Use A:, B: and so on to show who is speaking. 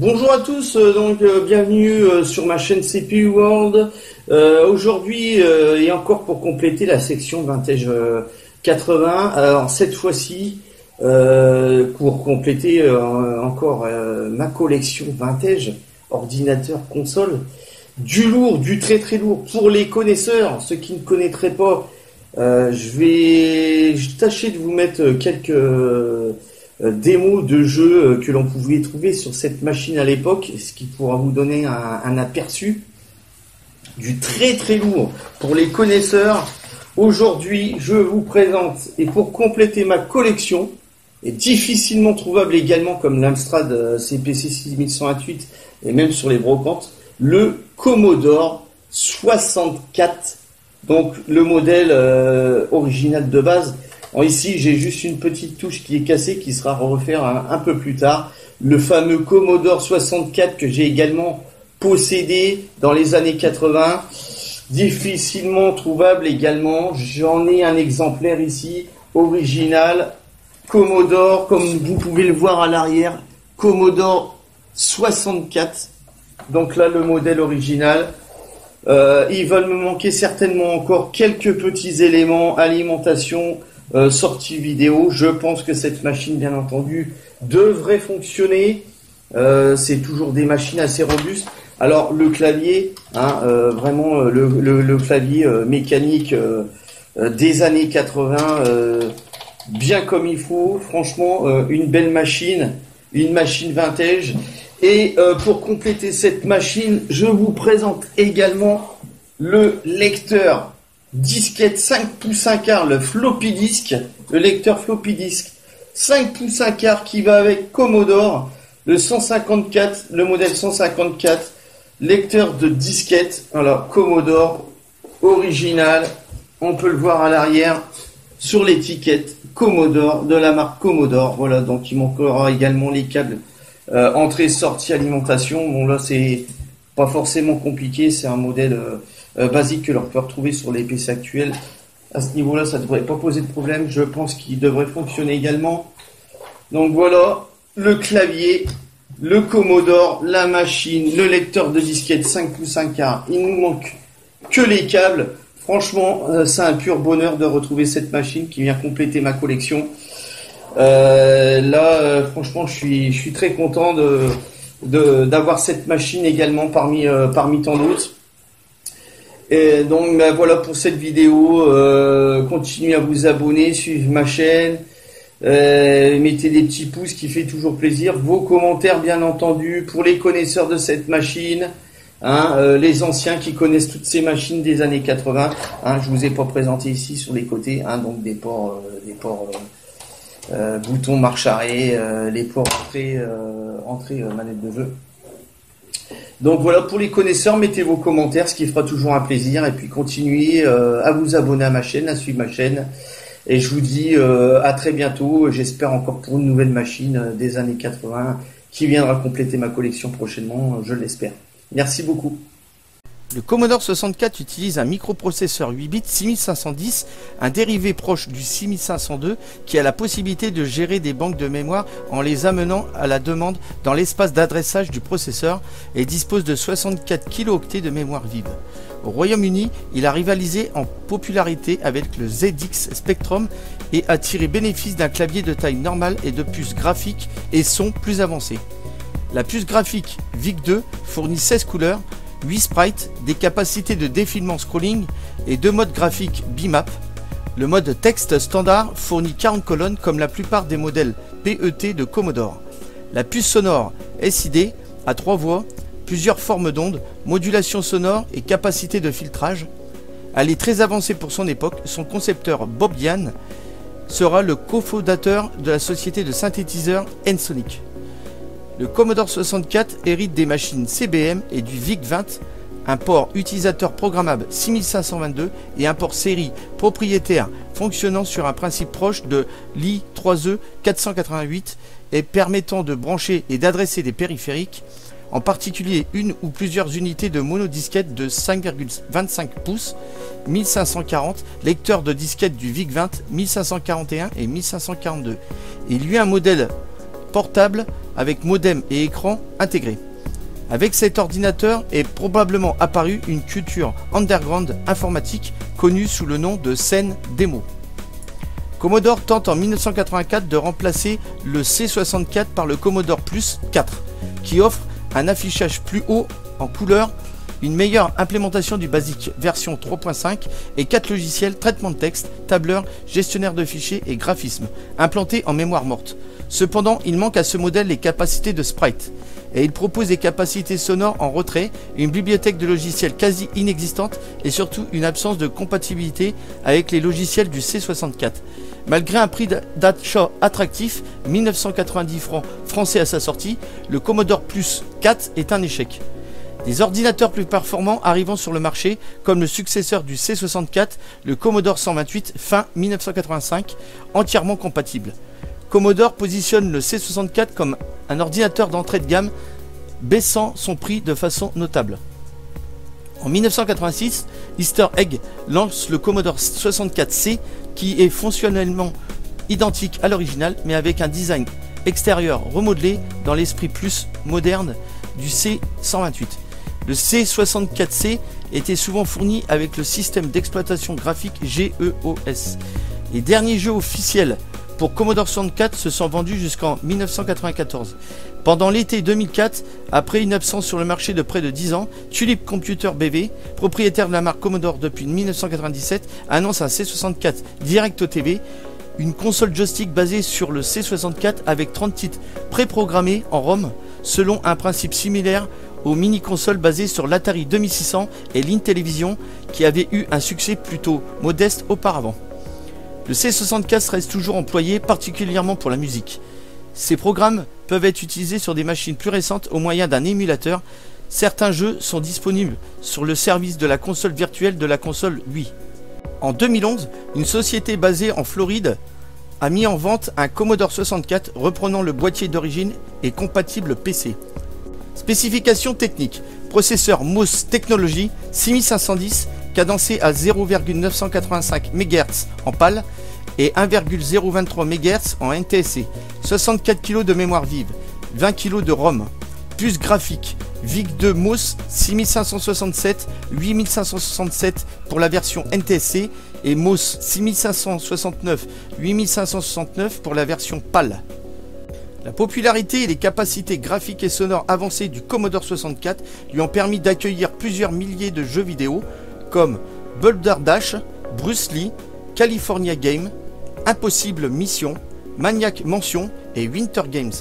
A: Bonjour à tous, bienvenue sur ma chaîne CPU World. Aujourd'hui et encore pour compléter la section Vintage 80. Alors cette fois-ci pour compléter encore ma collection Vintage, ordinateur, console, du lourd, du très très lourd. Pour les connaisseurs, ceux qui ne connaîtraient pas, je vais tâcher de vous mettre quelques démos de jeux que l'on pouvait trouver sur cette machine à l'époque, ce qui pourra vous donner un aperçu du très très lourd. Pour les connaisseurs, aujourd'hui je vous présente, et pour compléter ma collection, et difficilement trouvable également comme l'Amstrad CPC 6128 et même sur les brocantes, le Commodore 64, donc le modèle original de base. Alors ici, j'ai juste une petite touche qui est cassée, qui sera refaire un peu plus tard. Le fameux Commodore 64 que j'ai également possédé dans les années 80. Difficilement trouvable également. J'en ai un exemplaire ici, original. Commodore, comme vous pouvez le voir à l'arrière, Commodore 64. Donc là, le modèle original. Il va me manquer certainement encore quelques petits éléments, alimentation, sortie vidéo. Je pense que cette machine, bien entendu, devrait fonctionner. C'est toujours des machines assez robustes. Alors le clavier, vraiment le clavier mécanique des années 80, bien comme il faut. Franchement, une belle machine, une machine vintage. Et pour compléter cette machine, je vous présente également le lecteur disquette 5 pouces 1 quart, le floppy disk, le lecteur floppy disk 5 pouces 1 quart qui va avec Commodore, le 154, le modèle 154, lecteur de disquette, alors Commodore original, on peut le voir à l'arrière sur l'étiquette Commodore, de la marque Commodore. Voilà, donc il manquera également les câbles entrée, sortie, alimentation. Bon là c'est pas forcément compliqué, c'est un modèle basique que l'on peut retrouver sur les PC actuels. À ce niveau-là, ça ne devrait pas poser de problème. Je pense qu'il devrait fonctionner également. Donc voilà, le clavier, le Commodore, la machine, le lecteur de disquette 5 pouces 1 quart. Il nous manque que les câbles. Franchement, c'est un pur bonheur de retrouver cette machine qui vient compléter ma collection. Franchement, je suis très content d'avoir cette machine également parmi tant d'autres. Et donc voilà pour cette vidéo. Continuez à vous abonner, suivre ma chaîne, mettez des petits pouces qui fait toujours plaisir. Vos commentaires bien entendu pour les connaisseurs de cette machine, les anciens qui connaissent toutes ces machines des années 80. Je vous ai pas présenté ici sur les côtés, donc des ports bouton marche arrêt, les ports entrée manette de jeu. Donc voilà, pour les connaisseurs, mettez vos commentaires, ce qui fera toujours un plaisir, et puis continuez à vous abonner à ma chaîne, à suivre ma chaîne, et je vous dis à très bientôt. J'espère encore pour une nouvelle machine des années 80 qui viendra compléter ma collection prochainement, je l'espère. Merci beaucoup.
B: Le Commodore 64 utilise un microprocesseur 8 bits 6510, un dérivé proche du 6502 qui a la possibilité de gérer des banques de mémoire en les amenant à la demande dans l'espace d'adressage du processeur et dispose de 64 kilooctets de mémoire vive. Au Royaume-Uni, il a rivalisé en popularité avec le ZX Spectrum et a tiré bénéfice d'un clavier de taille normale et de puces graphiques et son plus avancées. La puce graphique VIC-2 fournit 16 couleurs, 8 sprites, des capacités de défilement scrolling et 2 modes graphiques BIMAP. Le mode texte standard fournit 40 colonnes comme la plupart des modèles PET de Commodore. La puce sonore SID a 3 voix, plusieurs formes d'ondes, modulation sonore et capacité de filtrage. Elle est très avancée pour son époque. Son concepteur Bob Yann sera le cofondateur de la société de synthétiseurs Ensoniq. Le Commodore 64 hérite des machines CBM et du VIC-20, un port utilisateur programmable 6522 et un port série propriétaire fonctionnant sur un principe proche de l'I3E 488 et permettant de brancher et d'adresser des périphériques, en particulier une ou plusieurs unités de monodisquette de 5,25 pouces 1540, lecteur de disquette du VIC-20 1541 et 1542. Il y a un modèle portable avec modem et écran intégrés. Avec cet ordinateur est probablement apparue une culture underground informatique connue sous le nom de scène démo. Commodore tente en 1984 de remplacer le C64 par le Commodore Plus 4, qui offre un affichage plus haut en couleur, une meilleure implémentation du BASIC version 3.5 et 4 logiciels traitement de texte, tableur, gestionnaire de fichiers et graphisme, implantés en mémoire morte. Cependant, il manque à ce modèle les capacités de sprite, et il propose des capacités sonores en retrait, une bibliothèque de logiciels quasi inexistante et surtout une absence de compatibilité avec les logiciels du C64. Malgré un prix d'achat attractif, 1990 francs français à sa sortie, le Commodore Plus 4 est un échec. Des ordinateurs plus performants arrivant sur le marché, comme le successeur du C64, le Commodore 128 fin 1985, entièrement compatible. Commodore positionne le C64 comme un ordinateur d'entrée de gamme, baissant son prix de façon notable. En 1986, Easter Egg lance le Commodore 64C qui est fonctionnellement identique à l'original mais avec un design extérieur remodelé dans l'esprit plus moderne du C128. Le C64C était souvent fourni avec le système d'exploitation graphique GEOS. Les derniers jeux officiels pour Commodore 64 se sont vendus jusqu'en 1994. Pendant l'été 2004, après une absence sur le marché de près de 10 ans, Tulip Computer BV, propriétaire de la marque Commodore depuis 1997, annonce un C64 Direct au TV, une console joystick basée sur le C64 avec 30 titres préprogrammés en ROM, selon un principe similaire aux mini-consoles basées sur l'Atari 2600 et l'Intellivision qui avaient eu un succès plutôt modeste auparavant. Le C64 reste toujours employé, particulièrement pour la musique. Ces programmes peuvent être utilisés sur des machines plus récentes au moyen d'un émulateur. Certains jeux sont disponibles sur le service de la console virtuelle de la console Wii. En 2011, une société basée en Floride a mis en vente un Commodore 64 reprenant le boîtier d'origine et compatible PC. Spécifications techniques: processeur MOS Technology 6510 cadencé à 0,985 MHz en PAL et 1,023 MHz en NTSC, 64 kg de mémoire vive, 20 kg de ROM, puce graphique, VIC-2 MOS 6567, 8567 pour la version NTSC et MOS 6569, 8569 pour la version PAL. La popularité et les capacités graphiques et sonores avancées du Commodore 64 lui ont permis d'accueillir plusieurs milliers de jeux vidéo comme Boulder Dash, Bruce Lee, California Game, Impossible Mission, Maniac Mansion et Winter Games.